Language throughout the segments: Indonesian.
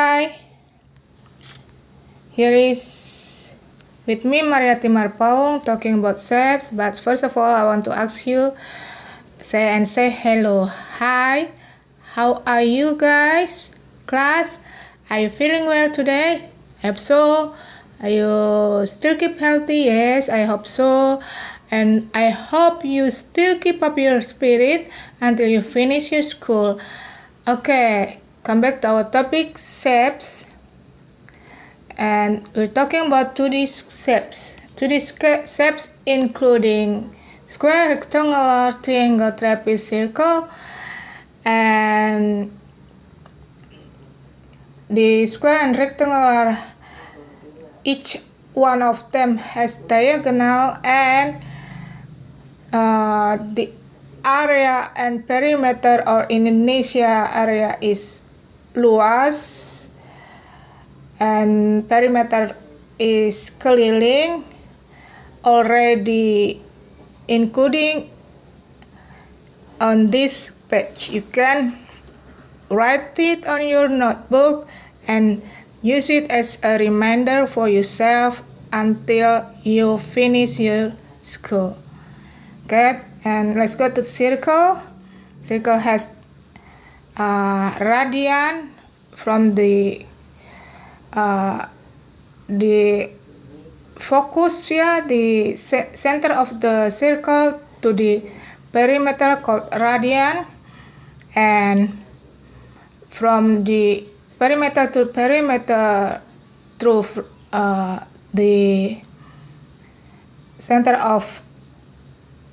Hi, here is with me Mariati Marpaung talking about shapes. But first of all, I want to ask you say hello. Hi, how are you guys? Class, are you feeling well today? I hope so. Are you still keep healthy? Yes, I hope so. And I hope you still keep up your spirit until you finish your school. Okay, come back to our topic, shapes. And we're talking about 2D shapes. 2D shapes including square, rectangular, triangle, trapeze, circle. And the square and rectangular, each one of them has diagonal, and the area and perimeter or Indonesia area is luas, and perimeter is keliling, already including on this page. You can write it on your notebook and use it as a reminder for yourself until you finish your school. Okay, and let's go to circle. Circle has radian from the focus, the center of the circle to the perimeter called radian, and from the perimeter to perimeter through the center of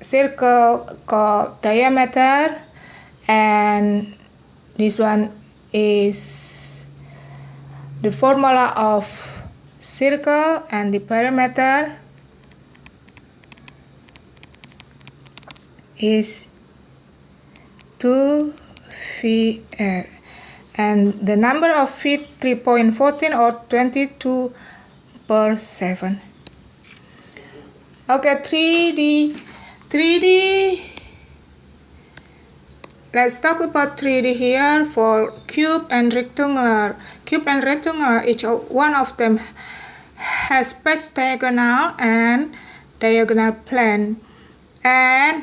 circle called diameter, and this one is the formula of circle, and the perimeter is 2 VL, and the number of feet 3.14 or 22/7. Okay, 3D. Let's talk about 3D here for cube and rectangular. Cube and rectangular, each one of them has space diagonal and diagonal plane. And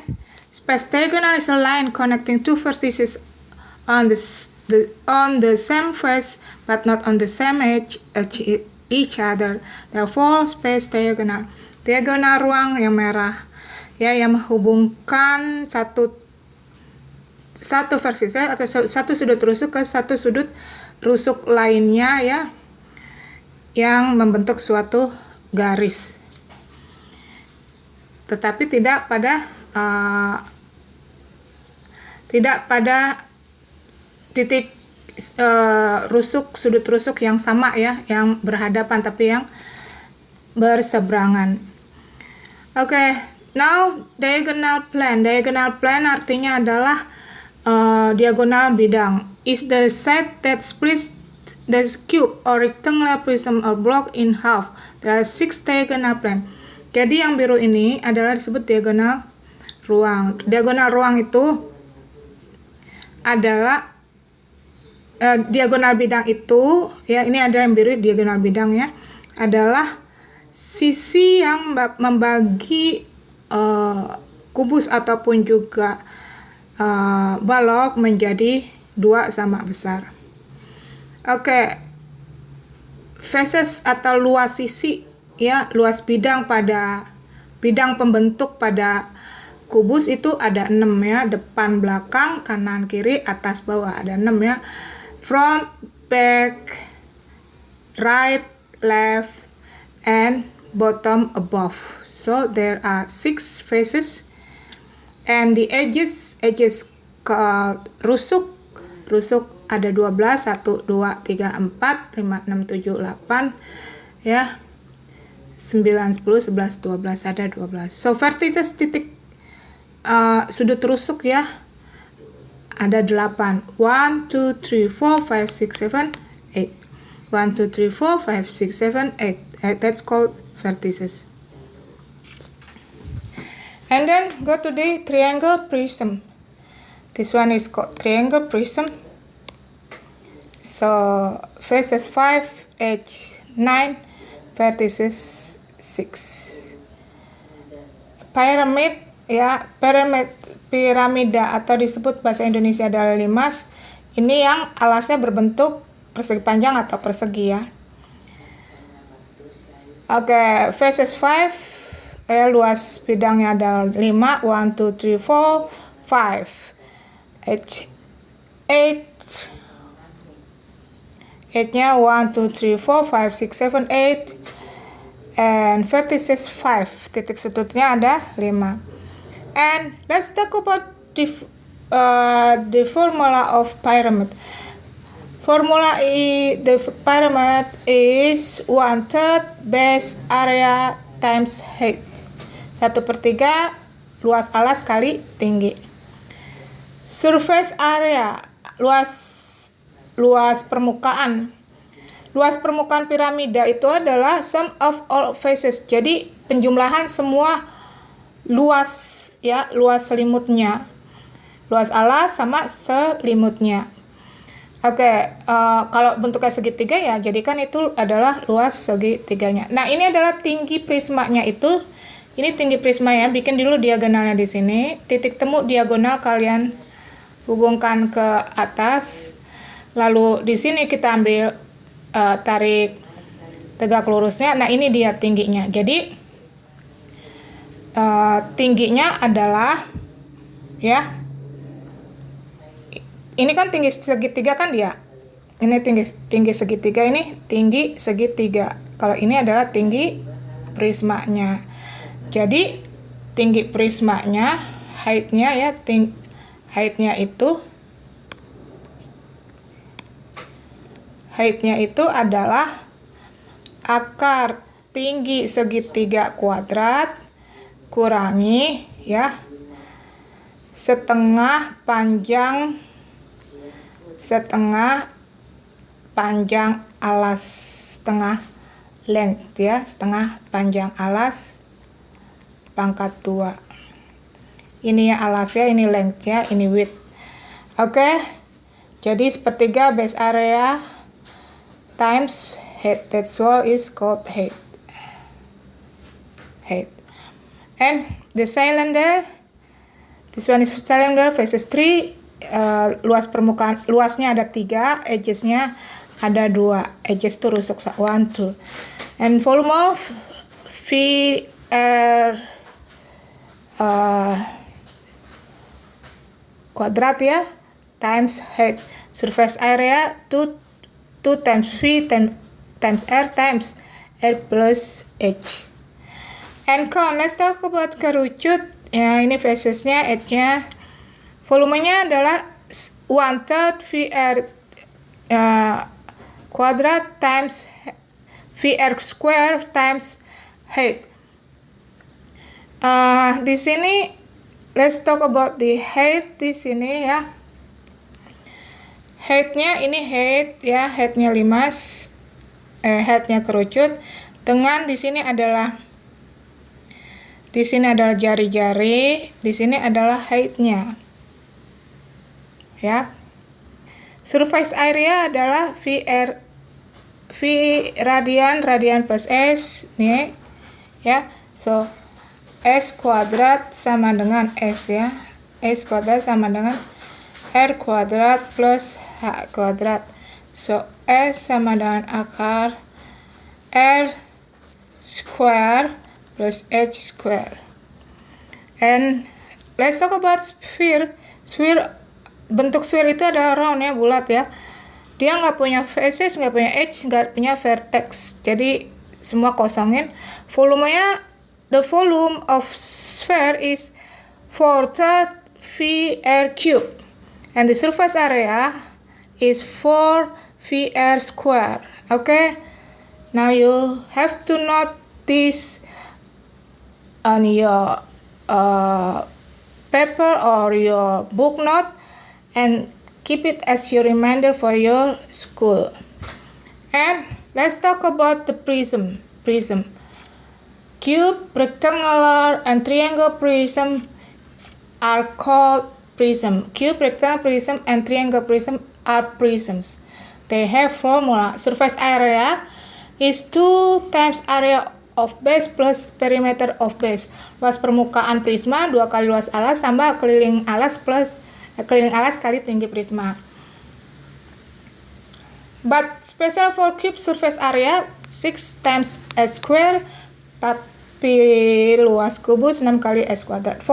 space diagonal is a line connecting two vertices on the same face but not on the same edge each other. Therefore, space diagonal. Diagonal ruang yang merah, yang menghubungkan satu versis atau satu sudut rusuk ke satu sudut rusuk lainnya, yang membentuk suatu garis, tetapi tidak pada titik sudut rusuk yang sama, yang berhadapan, tapi yang berseberangan. Okay, now diagonal plane. Diagonal plane artinya adalah diagonal bidang. Is the side that splits the cube or rectangular prism or block in half. There are 6 diagonal plane. Jadi yang biru ini adalah disebut diagonal ruang. Diagonal ruang itu adalah diagonal bidang itu, ini ada yang biru, diagonal bidang, adalah sisi yang membagi kubus ataupun juga balok menjadi 2 sama besar. Oke, faces atau luas sisi, luas bidang pada bidang pembentuk pada kubus itu ada 6, depan, belakang, kanan, kiri, atas, bawah, ada 6, front, back, right, left, and bottom, above. So there are 6 faces, and the edges called rusuk ada 12, 1, 2, 3, 4, 5, 6, 7, 8, 9, 10, 11, 12, ada 12. So vertices titik sudut rusuk, ada 8. 1, 2, 3, 4, 5, 6, 7, 8. 1, 2, 3, 4, 5, 6, 7, 8. That's called vertices. And then go to the triangle prism. This one is called triangle prism. So faces 5, edge 9, vertices 6. Pyramid ya, piramida atau disebut bahasa Indonesia adalah limas. Ini yang alasnya berbentuk persegi panjang atau persegi ya. Oke, faces 5 luas bidangnya adalah 5, 1, 2, 3, 4, 5. Edge 8, edge-nya 1, 2, 3, 4, 5, 6, 7, 8, and vertices 5, titik sudutnya ada 5. And let's talk about the formula of pyramid. The pyramid is 1/3 base area times height. 1/3 luas alas kali tinggi. Surface area, luas permukaan. Luas permukaan piramida itu adalah sum of all faces. Jadi penjumlahan semua luas ya, luas selimutnya. Luas alas sama selimutnya. Oke, kalau bentuknya segitiga ya jadikan itu adalah luas segitiganya. Nah, ini adalah tinggi prismanya itu. Ini tinggi prisma ya, bikin dulu diagonalnya di sini. Titik temu diagonal kalian hubungkan ke atas. Lalu di sini kita ambil tarik tegak lurusnya. Nah, ini dia tingginya. Jadi tingginya adalah ya, ini kan tinggi segitiga kan dia. Ini tinggi segitiga, ini tinggi segitiga. Kalau ini adalah tinggi prismanya. Jadi tinggi prismanya, height-nya ya, height-nya itu adalah akar tinggi segitiga kuadrat kurangi ya setengah panjang alas, setengah length ya, setengah panjang alas pangkat 2. Ini ya alasnya, ini length-nya, ini width. Oke. Jadi sepertiga base area times height. That's wall is called height. And the cylinder, this one is cylinder, faces 3. Luasnya ada 3, edges-nya ada 2. Edges itu rusuk 1, 2. And volume of VR kuadrat ya times height. Surface area 2 times V times R times R plus H. And cone, let's talk about kerucut. Ya, ini facesnya, edge-nya. Volumenya adalah 1/3 VR kuadrat times VR square times height. Di sini let's talk about the height di sini ya. Height-nya ini height ya, height-nya limas, height-nya kerucut. Dengan di sini adalah jari-jari, di sini adalah height-nya. Ya. Surface area adalah V radian plus S nih ya. So S kuadrat sama dengan S ya. S kuadrat sama dengan R kuadrat plus H kuadrat. So S sama dengan akar R square plus H square. And let's talk about sphere. Bentuk sphere itu ada round ya, bulat ya. Dia nggak punya faces, nggak punya edge, nggak punya vertex. Jadi semua kosongin. Volumenya, the volume of sphere is 4/3 VR cube. And the surface area is 4 VR square. Okay? Now you have to note this on your paper or your book note and keep it as your reminder for your school. And let's talk about the prism. Cube, rectangular, and triangle prism are called prism. Cube, rectangle prism, and triangle prism are prisms. They have formula. Surface area is 2 times area of base plus perimeter of base. Luas permukaan prisma 2 kali luas alas tambah keliling alas kali tinggi prisma. But special for cube surface area 6 times S square, tapi luas kubus 6 kali S kuadrat.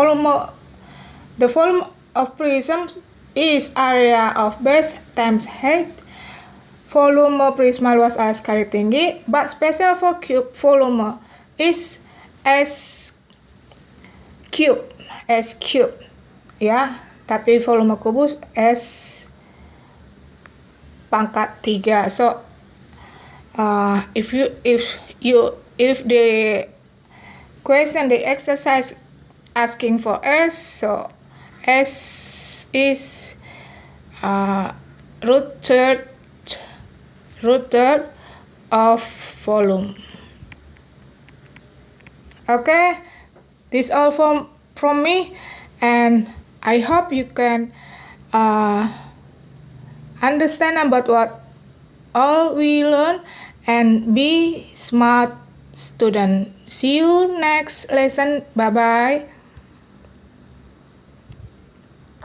The volume of prism is area of base times height. Volume prisma luas alas kali tinggi, but special for cube volume is S cube, ya. Tapi volume kubus S pangkat 3. So if the question, the exercise asking for S, so S is root third of volume. Okay, this all from me, and I hope you can understand about what all we learn and be smart student. See you next lesson. Bye bye.